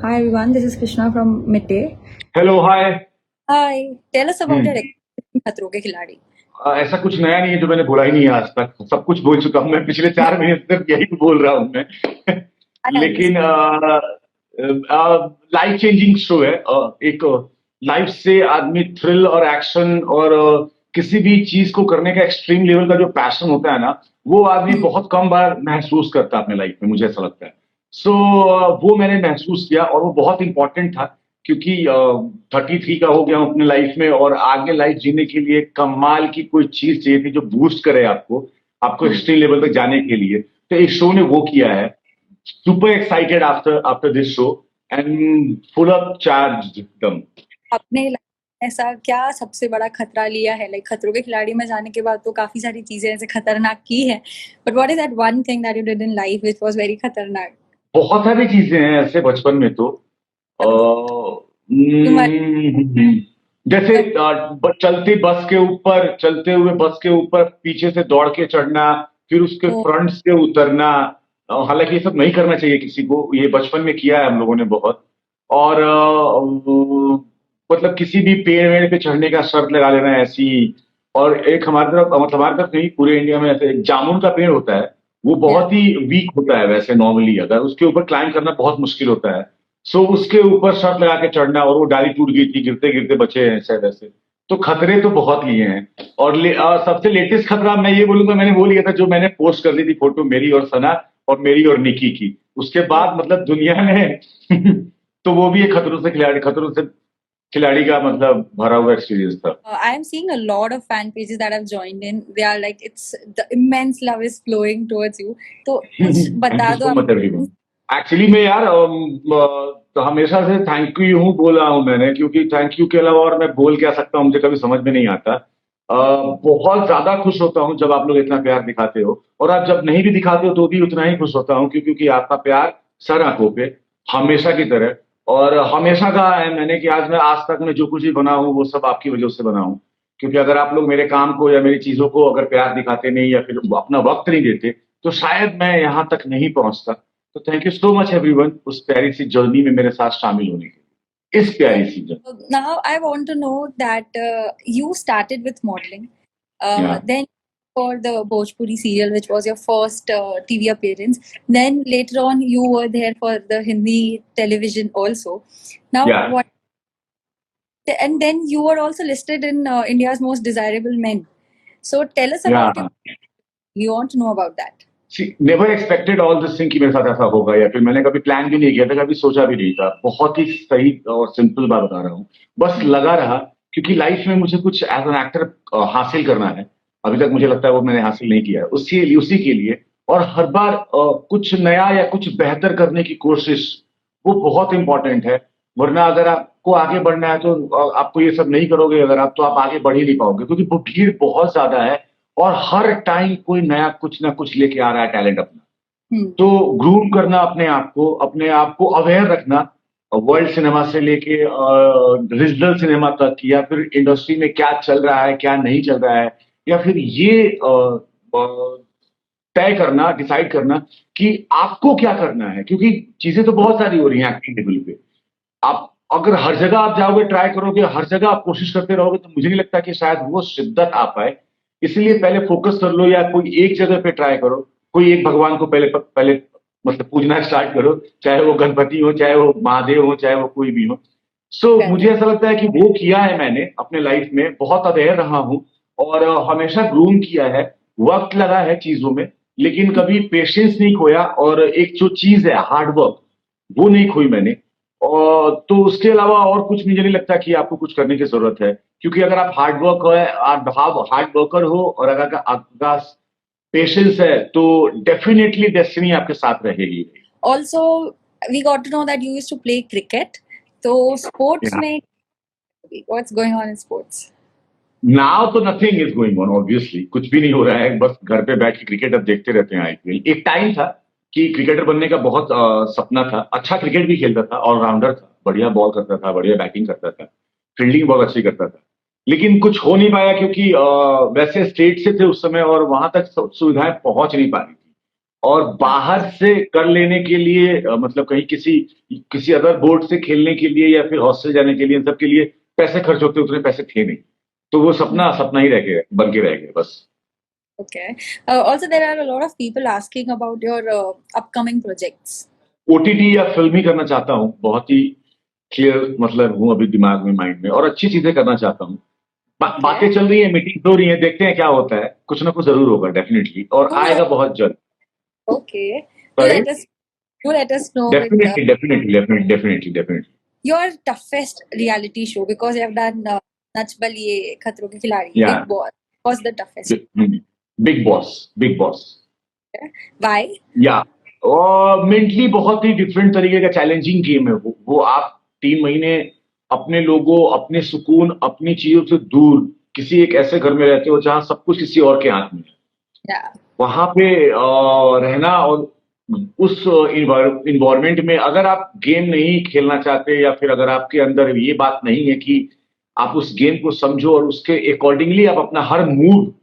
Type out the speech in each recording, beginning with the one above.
Hi everyone, this is Krishna from Midday. Hello hi. Hi, tell us about your hmm experience in खतरों के खिलाड़ी. ऐसा कुछ नया नहीं है जो मैंने बोला ही नहीं है आज तक। सब कुछ बोल चुका हूँ मैं। पिछले 4 महीने से सिर्फ यही बोल रहा हूँ मैं। I लेकिन understand. लाइफ चेंजिंग शो है। एक लाइफ से आदमी थ्रिल और एक्शन और किसी भी चीज को करने का एक्सट्रीम लेवल का जो पैशन होता है ना, वो आदमी Hmm. बहुत कम बार महसूस करता है अपने लाइफ में, मुझे ऐसा लगता है। सो वो मैंने महसूस किया और वो बहुत इंपॉर्टेंट था, क्योंकि 33 का हो गया हूं अपने लाइफ में और आगे लाइफ जीने के लिए कमाल की कोई चीज चाहिए थी जो बूस्ट करे आपको आपको Hmm. एक्सट्रीम लेवल तक जाने के लिए। तो इस शो ने वो किया है। Super excited after this show and full up charge एकदम। अपने life में ऐसा क्या सबसे बड़ा खतरा लिया है? लाइक खतरों के खिलाड़ी में जाने के बाद तो काफी सारी चीजें ऐसे खतरनाक की है. But what is that one thing that you did in life which was very खतरनाक? बहुत सारी चीजें हैं ऐसे बचपन में तो। अ, तुम्हारे जैसे मतलब चलते हुए बस के ऊपर पीछे से दौड़ के चढ़ना, फिर उसके ओ, फ्रंट से उतरना। हालांकि ये सब नहीं करना चाहिए किसी को, ये बचपन में किया है हम लोगों ने बहुत। और मतलब किसी भी पेड़ वेड़ पे चढ़ने का शर्त लगा लेना ऐसी। और एक हमारी तरफ, मतलब हमारी तरफ नहीं, पूरे इंडिया में ऐसे एक जामुन का पेड़ होता है। वो yeah. बहुत ही वीक होता है वैसे नॉर्मली, अगर उसके ऊपर क्लाइंब करना बहुत मुश्किल होता है। सो उसके ऊपर शर्त लगा के चढ़ना, और वो डाली टूट गई थी, गिरते गिरते बचे हैं ऐसे वैसे। तो खतरे तो बहुत लिए हैं। और सबसे लेटेस्ट खतरा मैं ये बोलूंगा, मैंने वो लिया था जो मैंने पोस्ट कर दी थी, फोटो मेरी और सना और मेरी और निकी की। उसके Oh. बाद मतलब दुनिया में तो वो भी एक खतरों से खिलाड़ी का मतलब भरा हुआ एक्सपीरियंस था। I am seeing a lot of fan pages that I've joined in. They are like, it's the immense love is flowing towards you. तो कुछ थैंक बता यू दो सो आप. Much everyone. एक्चुअली मैं यार तो हमेशा से थैंक यू हूँ बोला हूँ मैंने, क्योंकि थैंक यू के अलावा और मैं बोल क्या सकता हूँ, मुझे कभी समझ में नहीं आता। बहुत ज्यादा खुश होता हूँ जब आप लोग इतना प्यार दिखाते हो, और आप जब नहीं भी दिखाते हो तो भी उतना ही खुश होता हूँ, क्योंकि आपका प्यार सर आंखों पे हमेशा की तरह। और हमेशा कहा है मैंने कि आज तक मैं जो कुछ भी बना हूँ वो सब आपकी वजह से बना हूँ। क्योंकि अगर आप लोग मेरे काम को या मेरी चीजों को अगर प्यार दिखाते नहीं या फिर अपना वक्त नहीं देते, तो शायद मैं यहां तक नहीं पहुंचता। तो thank you so much everyone, उस प्यारी सी जर्नी में मेरे साथ शामिल होने के लिए, इस So प्यारी सी journey. now I want to know that you started with modeling, या then for the Bhojpuri serial, which was your first TV appearance. Then later on, you were there for the Hindi television also. Now या what? And then you were also listed in India's most desirable men. So tell us या about your. We want to know about that. Never expected all this thing कि मेरे साथ ऐसा होगा, या फिर मैंने कभी प्लान भी नहीं किया था, कभी सोचा भी नहीं था। बहुत ही सही और सिंपल बात बता रहा हूँ, बस लगा रहा। क्योंकि लाइफ में मुझे कुछ एज एन एक्टर हासिल करना है। अभी तक मुझे लगता है वो मैंने हासिल नहीं किया है, उसी के लिए। और हर बार कुछ नया या कुछ बेहतर करने की कोशिश, वो बहुत इंपॉर्टेंट है। वरना अगर आपको आगे बढ़ना है तो आपको ये सब नहीं करोगे अगर आप, तो आप आगे बढ़ ही नहीं पाओगे, क्योंकि वो भीड़ बहुत ज्यादा है। और हर टाइम कोई नया कुछ ना कुछ लेके आ रहा है टैलेंट अपना। Hmm. तो ग्रूम करना अपने आप को अवेयर रखना, वर्ल्ड सिनेमा से लेके रीजनल सिनेमा तक, या फिर इंडस्ट्री में क्या चल रहा है क्या नहीं चल रहा है, या फिर ये तय करना, डिसाइड करना कि आपको क्या करना है। क्योंकि चीजें तो बहुत सारी हो रही हैं एक्टिंग लेवल पे। आप अगर हर जगह आप जाओगे, ट्राई करोगे, हर जगह आप कोशिश करते रहोगे, तो मुझे नहीं लगता कि शायद वो शिद्दत आ पाए। इसलिए पहले फोकस कर लो, या कोई एक जगह पे ट्राई करो। कोई एक भगवान को पहले मतलब पूजना स्टार्ट करो, चाहे वो गणपति हो, चाहे वो महादेव हो, चाहे वो कोई भी हो। सो Correct. मुझे ऐसा लगता है कि वो किया है मैंने अपने लाइफ में, बहुत अवेयर रहा हूं। और हमेशा ग्रूम किया है, वक्त लगा है चीजों में, लेकिन कभी पेशेंस नहीं खोया। और एक जो चीज है हार्ड वर्क, वो नहीं खोई मैंने। और तो उसके अलावा और कुछ मुझे नहीं लगता कि आपको कुछ करने की जरूरत है। क्योंकि अगर आप हार्ड वर्कर हो, और अगर आपका पेशेंस है, तो डेफिनेटली डेस्टिनी आपके साथ रहेगी। Also, we got to know that you used to play cricket. So sports Yeah. में what's going on in sports? Now तो nothing is going on, obviously कुछ भी नहीं हो रहा है। बस घर पे बैठ के क्रिकेट अब देखते रहते हैं, आईपीएल। एक टाइम था कि क्रिकेटर बनने का बहुत सपना था। अच्छा क्रिकेट भी खेलता था, ऑलराउंडर था, बढ़िया बॉल करता था, बढ़िया बैटिंग करता था, फील्डिंग बहुत अच्छी करता था। लेकिन कुछ हो नहीं पाया, क्योंकि वैसे स्टेट से थे उस समय, और वहां तक सुविधाएं पहुंच नहीं पा रही थी। और बाहर से कर लेने के लिए मतलब कहीं किसी किसी अदर बोर्ड से खेलने के लिए या फिर हॉस्टल जाने के लिए, इन सब के लिए पैसे खर्च होते, उतने पैसे थे नहीं। तो वो सपना सपना ही रह गया, बन के रह गया बस। Okay. Also, there are a lot of people asking about your upcoming projects. OTT या फिल्म ही करना चाहता हूँ, बहुत ही क्लियर मतलब हूँ अभी दिमाग में, माइंड में, और अच्छी चीजें करना चाहता हूँ। बातें चल रही है, मीटिंग हो रही है, देखते हैं क्या होता है, कुछ ना कुछ जरूर होगा डेफिनेटली, और Do आएगा let, बहुत जल्द। okay. Do sorry. let us do let us know with definitely definitely definitely definitely definitely. your toughest reality show because you have done Nach Baliye, Khatron Ke Khiladi, या Big Boss. Was the toughest? Big boss, big boss. Why? या और mentally बहुत ही different तरीके का challenging game है वो आप 3 महीने अपने लोगों, अपने सुकून, अपनी चीजों से दूर किसी एक ऐसे घर में रहते हो जहां सब कुछ किसी और के हाथ में है। Yeah. वहां पे रहना और उस इन्वायरमेंट में अगर आप गेम नहीं खेलना चाहते, या फिर अगर आपके अंदर ये बात नहीं है कि आप उस गेम को समझो और उसके अकॉर्डिंगली आप अपना हर मूव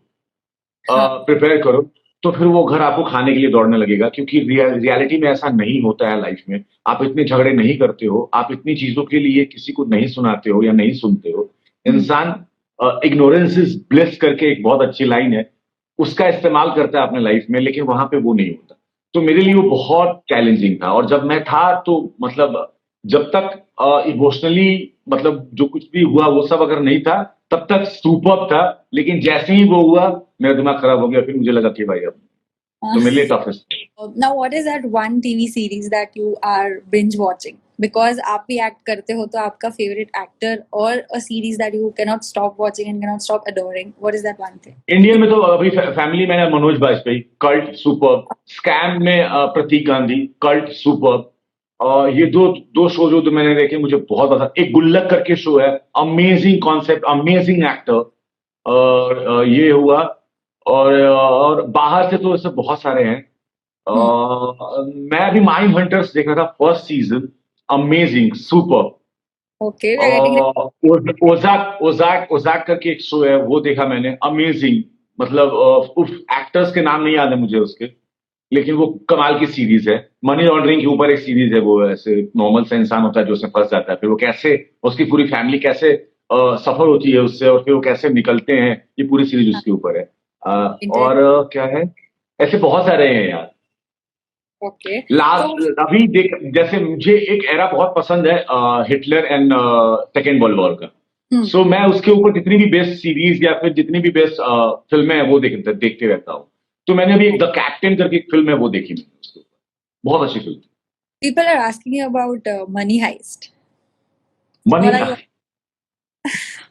हाँ. प्रिपेयर करो, तो फिर वो घर आपको खाने के लिए दौड़ने लगेगा, क्योंकि रियलिटी में ऐसा नहीं होता है। लाइफ में आप इतने झगड़े नहीं करते हो, आप इतनी चीजों के लिए किसी को नहीं सुनाते हो या नहीं सुनते हो। इंसान इग्नोरेंस इज ब्लिस करके एक बहुत अच्छी लाइन है, उसका इस्तेमाल करता है अपने लाइफ में, लेकिन वहां पे वो नहीं होता। तो मेरे लिए वो बहुत चैलेंजिंग था, और जब मैं था तो मतलब जब तक इमोशनली मतलब जो कुछ भी हुआ वो सब अगर नहीं था, तब तक सुपर्ब था, लेकिन जैसे ही वो हुआ मेरा दिमाग खराब हो गया, फिर मुझे लगा कि भाई अब तो मेरे लिए toughest. Now, what is that one TV series that you are binge watching? Because आप भी एक्ट करते हो, तो आपका फेवरेट एक्टर और a series that you cannot stop watching and cannot stop adoring. What is that one thing? Indian में तो अभी फैमिली मैन है, Manoj Bajpayee, cult superb. Scam में प्रतीक गांधी, कल्ट सुपर्ब। ये दो दो शो जो मैंने देखे मुझे बहुत पसंद। एक गुल्लक करके शो है, अमेजिंग कॉन्सेप्ट, अमेजिंग एक्टर। और ये हुआ, और बाहर से तो ऐसे बहुत सारे हैं। मैं अभी माइंड हंटर्स देख रहा था, first season, amazing, super. Okay, we are getting ओजाक ओजाक ओजाक करके एक शो है, वो देखा मैंने, अमेजिंग। मतलब उफ, एक्टर्स के नाम नहीं याद है मुझे उसके, लेकिन वो कमाल की सीरीज है। मनी लॉन्ड्रिंग के ऊपर एक सीरीज है, वो ऐसे नॉर्मल सा इंसान होता है जो उसमें फंस जाता है, फिर वो कैसे, उसकी पूरी फैमिली कैसे सफर होती है उससे, और फिर वो कैसे निकलते हैं, ये पूरी सीरीज उसके ऊपर है। और क्या है, ऐसे बहुत सारे हैं यार। Okay. लास्ट अभी देख, जैसे मुझे एक एरा बहुत पसंद है, Hitler and second world war का। सो मैं उसके ऊपर जितनी भी बेस्ट सीरीज या फिर जितनी भी बेस्ट फिल्में हैं वो देखते रहता हूँ। तो मैंने अभी एक द कैप्टन करके एक फिल्म है, वो देखी मैंने उसके ऊपर, बहुत अच्छी film. People are asking you about Money Heist. Money, What are you?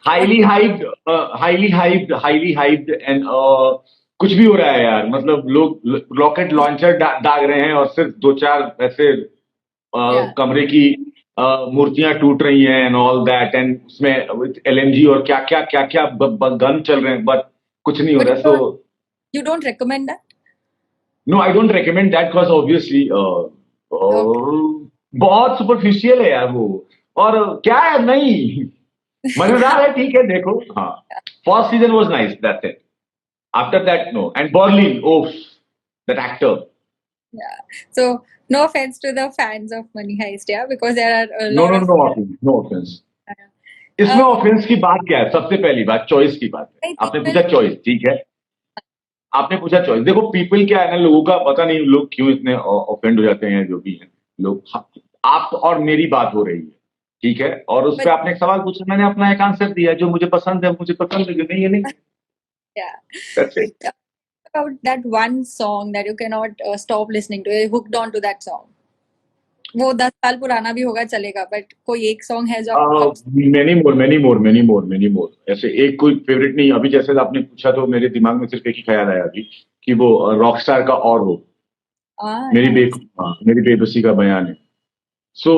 Highly hyped, highly hyped, highly hyped and कुछ भी हो रहा है यार। मतलब लोग रॉकेट लॉन्चर दाग रहे हैं, और सिर्फ 2-4 ऐसे Yeah. कमरे की मूर्तियां टूट रही हैं एंड ऑल दैट, एंड उसमें एलएमजी और क्या क्या क्या क्या गन चल रहे हैं, बट कुछ नहीं हो But रहा। So you don't recommend that? No, I don't recommend that, because obviously बहुत सुपरफिशियल है यार वो। और क्या है, नहीं मजेदार है, ठीक है देखो। हाँ, first season was nice, that's it. After that no. And Berlin, ओफ, that actor. Yeah. So, no offense to the fans of Money Heist, yeah, because there are a no lot no of. No offence, no offence. इसमें offence की बात क्या है? सबसे पहली बात choice की बात है। आपने पूछा चॉइस, ठीक है, आपने पूछा चॉइस। देखो पीपल क्या है ना, लोगों का पता नहीं लोग क्यों इतने ऑफेंड हो जाते हैं, जो भी है लोग। आप और मेरी बात हो रही है, ठीक है, और उस पर आपने एक सवाल पूछा, मैंने अपना एक आंसर दिया। जो मुझे पसंद है मुझे पसंद है, जो नहीं है नहीं। Yeah. That's it. About that one song that you cannot stop listening to, you're hooked on to that song. वो 10 साल पुराना भी होगा चलेगा, बट कोई एक सॉन्ग है जो आप मेनी मोर ऐसे एक कोई फेवरेट नहीं। अभी जैसे आपने पूछा तो मेरे दिमाग में सिर्फ एक ही ख्याल आया अभी, कि वो रॉकस्टार का और हो, मेरी बेबसी का बयान है। सो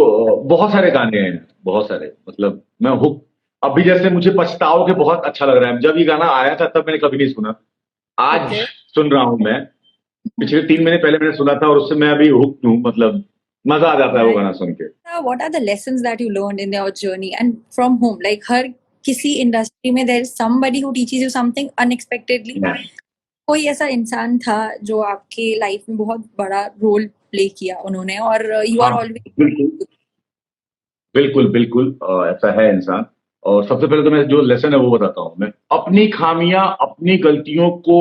बहुत सारे गाने हैं, बहुत सारे, मतलब मैं हुक। अभी जैसे मुझे पछताओ के बहुत अच्छा लग रहा है। जब ये गाना आया था तब मैंने कभी नहीं सुना, आज सुन रहा हूं मैं। पिछले 3 महीने पहले मैंने सुना था, और उससे मैं अभी हुक हूं। मतलब मजा आ जाता है वो गाना सुन के। What are the lessons that you learned in your journey and from whom? Like हर किसी इंडस्ट्री में there is somebody who teaches you something unexpectedly. कोई ऐसा इंसान था जो आपके लाइफ में बहुत बड़ा रोल प्ले किया उन्होंने, और यू आर हाँ, ऑलवेज। बिल्कुल बिल्कुल बिल्कुल ऐसा है इंसान। और सबसे पहले तो मैं जो लेसन है वो बताता हूँ। मैं अपनी खामियां अपनी गलतियों को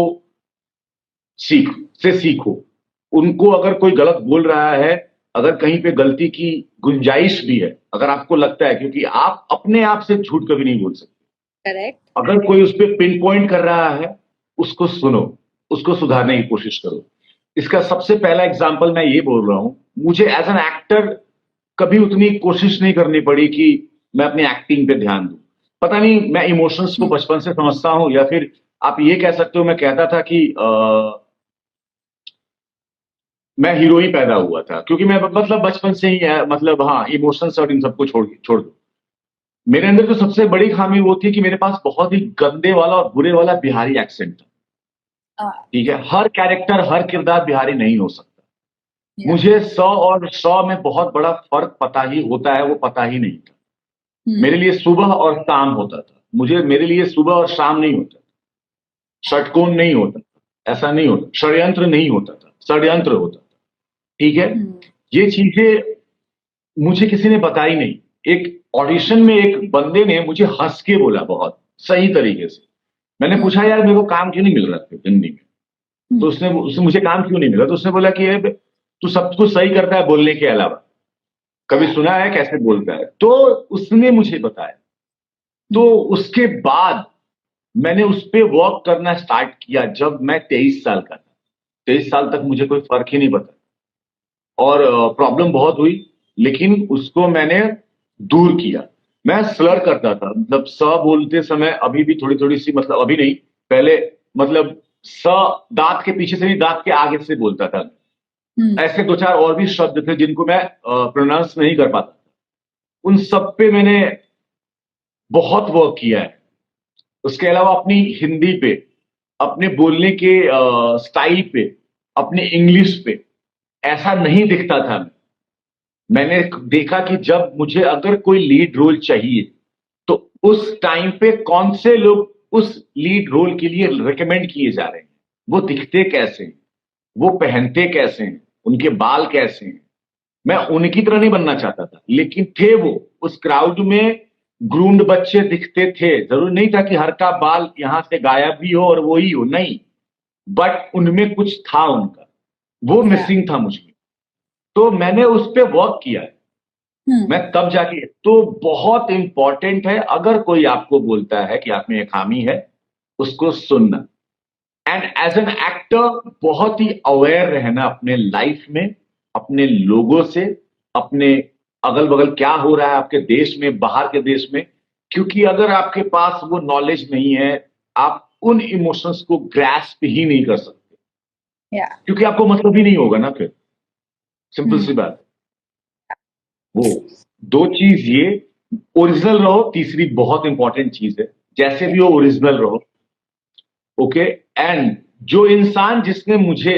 सीख से सीखो। उनको अगर कोई गलत बोल रहा है, अगर कहीं पे गलती की गुंजाइश भी है, अगर आपको लगता है, क्योंकि आप अपने आप से झूठ कभी नहीं बोल सकते। करेक्ट। अगर कोई उस पर पिन पॉइंट कर रहा है, उसको सुनो, उसको सुधारने की कोशिश करो। इसका सबसे पहला एग्जाम्पल मैं ये बोल रहा हूं। मुझे एज एन एक्टर कभी उतनी कोशिश नहीं करनी पड़ी कि मैं अपनी एक्टिंग पे ध्यान दूं। पता नहीं, मैं इमोशंस को बचपन से समझता हूं, या फिर आप ये कह सकते हो, मैं कहता था कि मैं हीरो ही पैदा हुआ था, क्योंकि मैं मतलब बचपन से ही है, मतलब हाँ, इमोशंस और इन सबको छोड़ छोड़ दो। मेरे अंदर जो सबसे बड़ी खामी वो थी कि मेरे पास बहुत ही गंदे वाला और बुरे वाला बिहारी एक्सेंट था। ठीक है, हर कैरेक्टर हर किरदार बिहारी नहीं हो सकता। या। मुझे 100 में बहुत बड़ा फर्क पता ही होता है, वो पता ही नहीं था। मेरे लिए सुबह और शाम होता था, मेरे लिए सुबह और शाम नहीं होता। षटकोण नहीं होता, ऐसा नहीं होता। षड्यंत्र नहीं होता था, षड्यंत्र होता था। ठीक है, ये चीजें मुझे किसी ने बताई नहीं। एक ऑडिशन में एक बंदे ने मुझे हंस के बोला, बहुत सही तरीके से। मैंने पूछा, यार मेरे को काम क्यों नहीं मिल रहा था हिंदी में? तो उसने उसने मुझे काम क्यों नहीं मिला? तो उसने बोला कि ये तू सब कुछ सही करता है बोलने के अलावा, कभी सुना है कैसे बोलता है? तो उसने मुझे बताया। तो उसके बाद मैंने उस पे वर्क करना स्टार्ट किया जब मैं 23 साल का था। 23 साल तक मुझे कोई फर्क ही नहीं पता, और प्रॉब्लम बहुत हुई, लेकिन उसको मैंने दूर किया। मैं स्लर करता था, मतलब स बोलते समय अभी भी थोड़ी थोड़ी सी, मतलब अभी नहीं, पहले, मतलब स दांत के पीछे से नहीं, दांत के आगे से बोलता था। ऐसे दो चार और भी शब्द थे जिनको मैं प्रोनाउंस नहीं कर पाता। उन सब पे मैंने बहुत वर्क किया है। उसके अलावा अपनी हिंदी पे, अपने बोलने के स्टाइल पे, अपने इंग्लिश पे ऐसा नहीं दिखता था। मैंने देखा कि जब मुझे अगर कोई लीड रोल चाहिए, तो उस टाइम पे कौन से लोग उस लीड रोल के लिए रिकमेंड किए जा रहे हैं, वो दिखते कैसे हैं, वो पहनते कैसे हैं, उनके बाल कैसे हैं। मैं उनकी तरह नहीं बनना चाहता था, लेकिन थे वो उस क्राउड में ग्रूम्ड बच्चे दिखते थे। जरूर नहीं था कि हर का बाल यहां से गायब भी हो और वो ही हो, नहीं। बट उनमें कुछ था, उनका वो या। मिसिंग था मुझे। तो मैंने उस पर वर्क किया है। मैं तब जाके, तो बहुत इंपॉर्टेंट है, अगर कोई आपको बोलता है कि आप में ये खामी है, उसको सुनना। एंड एज एन एक्टर बहुत ही अवेयर रहना अपने लाइफ में, अपने लोगों से, अपने अगल बगल क्या हो रहा है आपके देश में, बाहर के देश में। क्योंकि अगर आपके पास वो नॉलेज नहीं है, आप उन इमोशंस को ग्रैस्प ही नहीं कर सकते, या। क्योंकि आपको मतलब ही नहीं होगा ना फिर। सिंपल सी बात। वो दो चीज ये, ओरिजिनल रहो, तीसरी बहुत इंपॉर्टेंट चीज है, जैसे भी हो ओरिजिनल रहो। ओके। एंड जो इंसान जिसने मुझे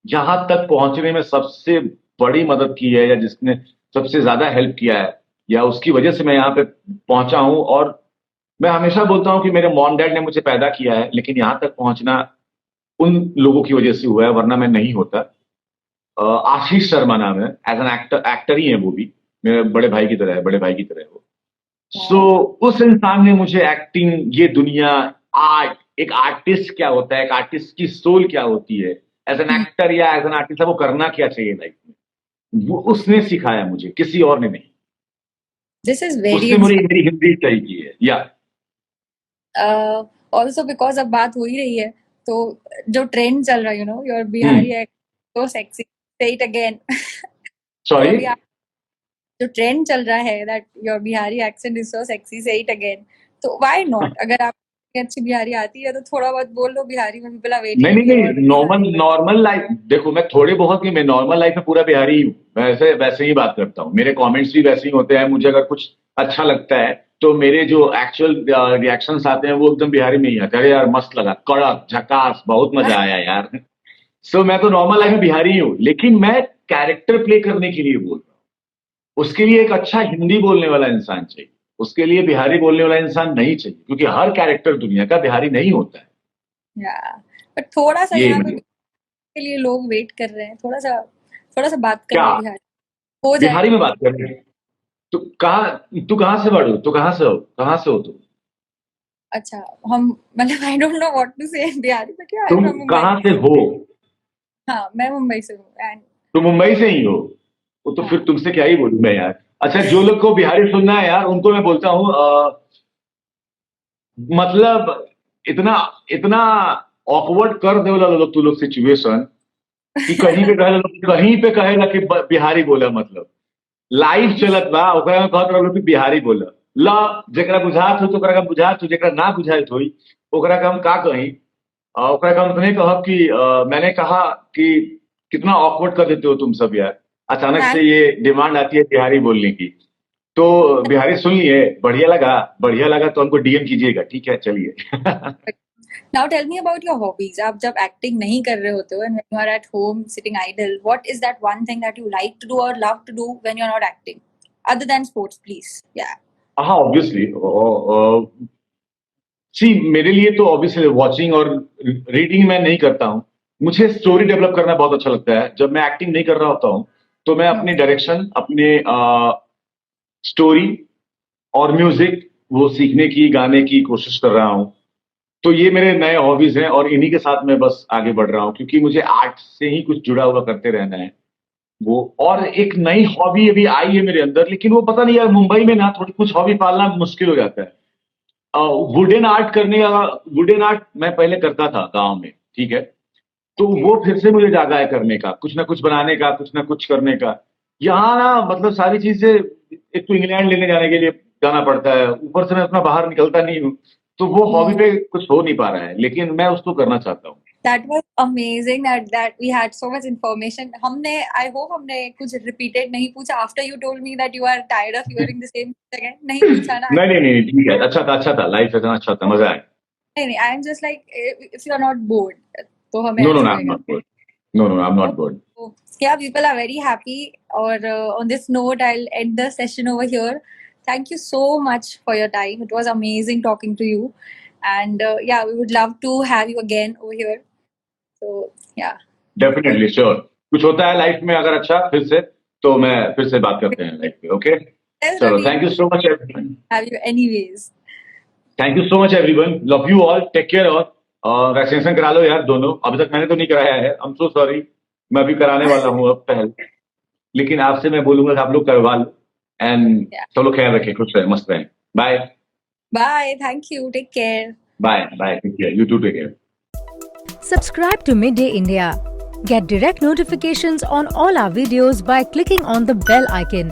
यहां तक पहुंचने में सबसे बड़ी मदद की है, या जिसने सबसे ज्यादा हेल्प किया है, या उसकी वजह से मैं यहां पे पहुंचा हूं, और मैं हमेशा बोलता हूं कि मेरे मॉम डैड ने मुझे पैदा किया है, लेकिन यहां तक पहुंचना उन लोगों की वजह से हुआ है, वरना मैं नहीं होता। आशीष शर्मा नाम है, एज एन एक्टर, एक्टर ही है वो भी, मेरे बड़े भाई की तरह है, बड़े भाई की तरह है वो। सो उस इंसान ने मुझे एक्टिंग, ये दुनिया, आर्ट, एक आर्टिस्ट क्या होता है, एक आर्टिस्ट की सोल क्या होती है, एज एन एक्टर या एज एन आर्टिस्ट वो करना क्या चाहिए लाइफ में, वो उसने सिखाया मुझे, किसी और ने नहीं। दिस इज वेरी उसने मुझे मेरी हिंदी सही की है, या ऑल्सो बिकॉज अब बात हो ही रही है, तो जो ट्रेंड चल रहा है, your Bihari act so sexy, से इट अगेन। तो सॉरी। अभी जो ट्रेंड चल रहा है that your Bihari accent is so sexy, से इट अगेन। तो व्हाई नॉट? अगर आप अच्छी बिहारी आती है तो थोड़ा बहुत बोल लो बिहारी में, पीपल आर नहीं वेटिंग नहीं योर नहीं, नॉर्मल नॉर्मल लाइफ देखो, मैं थोड़े बहुत ही, मैं नॉर्मल लाइफ में पूरा बिहारी ही हूँ, वैसे वैसे ही बात करता हूँ, मेरे कमेंट्स भी वैसे ही होते हैं। मुझे अगर कुछ अच्छा लगता है, तो मेरे जो एक्चुअल रिएक्शंस आते हैं वो एकदम बिहारी में ही आते हैं। अरे यार मस्त लगा, कड़क झकास, बहुत मजा आया यार। सो मैं तो नॉर्मल लाइफ में बिहारी ही हूँ, लेकिन मैं कैरेक्टर प्ले करने के लिए बोल रहा हूँ। उसके लिए एक अच्छा हिंदी बोलने वाला इंसान चाहिए, उसके लिए बिहारी बोलने वाला इंसान नहीं चाहिए, क्योंकि हर कैरेक्टर दुनिया का बिहारी नहीं होता है। Yeah, बट थोड़ा सा ये यहाँ पे मतलब के लिए लोग वेट कर रहे हैं, थोड़ा सा बात कर क्या ले बिहारी हो जाए। बिहारी में बात कर रहे हैं? तू कहाँ से बड़ू, तू कहाँ से हो तू? अच्छा, हम मतलब I don't know what to say in Bihari, but I am तुम फ्रॉम मुंबई। कहाँ से हो? हाँ, मैं मुंबई से हूँ एंड तुम मुंबई से ही हो? वो तो फिर हाँ, तुमसे क्या ही बोलूं मैं यार। अच्छा, जो लोग को बिहारी सुनना है यार, उनको मैं बोलता हूँ मतलब इतना इतना ऑकवर्ड कर दे लोग, तू लोग सिचुएशन कि कहीं पे कहेगा कि बिहारी बोला, मतलब लाइव चलत बा, ओकरा में कहत रहो कि बिहारी बोला। ला, जेकरा बुझात हो तो ओकरा का बुझात हो, जेकरा ना बुझात होई ओकरा का हम का कही। ओकरा का हम तो नहीं कहब कि मैंने कहा कि कितना ऑकवर्ड कर देते हो तुम सब यार। अचानक से थैंक ये डिमांड आती है बिहारी बोलने की। तो बिहारी सुन लिए, बढ़िया लगा तो हमको डीएम कीजिएगा, ठीक है, चलिए। Now tell me about your hobbies. आप जब एक्टिंग नहीं कर रहे होते हो and when you are at home sitting idle, what is that one thing that you like to do और love to do when you are not acting other than sports, please? या हाँ, obviously सी, मेरे लिए तो obviously watching और reading मैं नहीं करता हूँ। मुझे स्टोरी डेवलप करना बहुत अच्छा लगता है। जब मैं एक्टिंग नहीं कर रहा होता हूँ तो मैं अपनी डायरेक्शन, अपने स्टोरी और म्यूजिक वो सीखने की, गाने की कोशिश कर रहा हूँ। तो ये मेरे नए हॉबीज हैं और इन्हीं के साथ मैं बस आगे बढ़ रहा हूँ, क्योंकि मुझे आर्ट से ही कुछ जुड़ा हुआ करते रहना है। वो और एक नई हॉबी अभी आई है मेरे अंदर, लेकिन वो पता नहीं यार, मुंबई में ना थोड़ी कुछ हॉबी पालना मुश्किल हो जाता है। वुडन आर्ट करने का, वुडन आर्ट मैं पहले करता था गांव में, ठीक है। तो ओके। वो फिर से मुझे जागा है करने का, कुछ ना कुछ बनाने का, कुछ ना कुछ करने का। यहाँ ना मतलब सारी चीजें, एक तो इंग्लैंड लेने जाने के लिए जाना पड़ता है, ऊपर से मैं अपना बाहर निकलता नहीं हूँ। तो वो हॉबी पे कुछ हो नहीं पा रहा है, लेकिन मैं उसको करना चाहता हूँ। That was amazing that we had so much information. हमने I hope हमने कुछ repeated नहीं पूछा after you told me that you are tired of hearing the same thing again. नहीं पूछा ना? नहीं, ठीक है, अच्छा था, लाइफ सेशन अच्छा था, मजा आया। नहीं, I am just like if you are not bored, तो हमें नो नो अच्छा आई एम लगेगा। Not bored. No I am not bored. So, yeah, people are very happy. और on this note, I'll end the session over here. Thank you so much for your time. It was amazing talking to you. And yeah, we would love to have you again over here. So yeah, definitely, sure. कुछ होता है life में अगर अच्छा फिर से, तो मैं फिर से बात करते हैं लाइफ पे, ओके। tell चलो, Ravi thank you so much everyone. have you anyways. Thank you so much everyone, love you all, take care. और वैक्सीनेशन करा लो यार दोनों, अभी तक मैंने तो नहीं कराया है, आई एम सो सॉरी। मैं भी कराने वाला हूँ अब पहले, लेकिन आपसे मैं बोलूंगा कि आप लोग करवा लो। And Yeah. सब लोग ख्याल रखें, खुश रहे, मस्त रहें। Bye Bye. Thank you. Take care. Bye bye, take care, you too take care. Subscribe to Midday India. Get direct notifications on all our videos by clicking on the bell icon.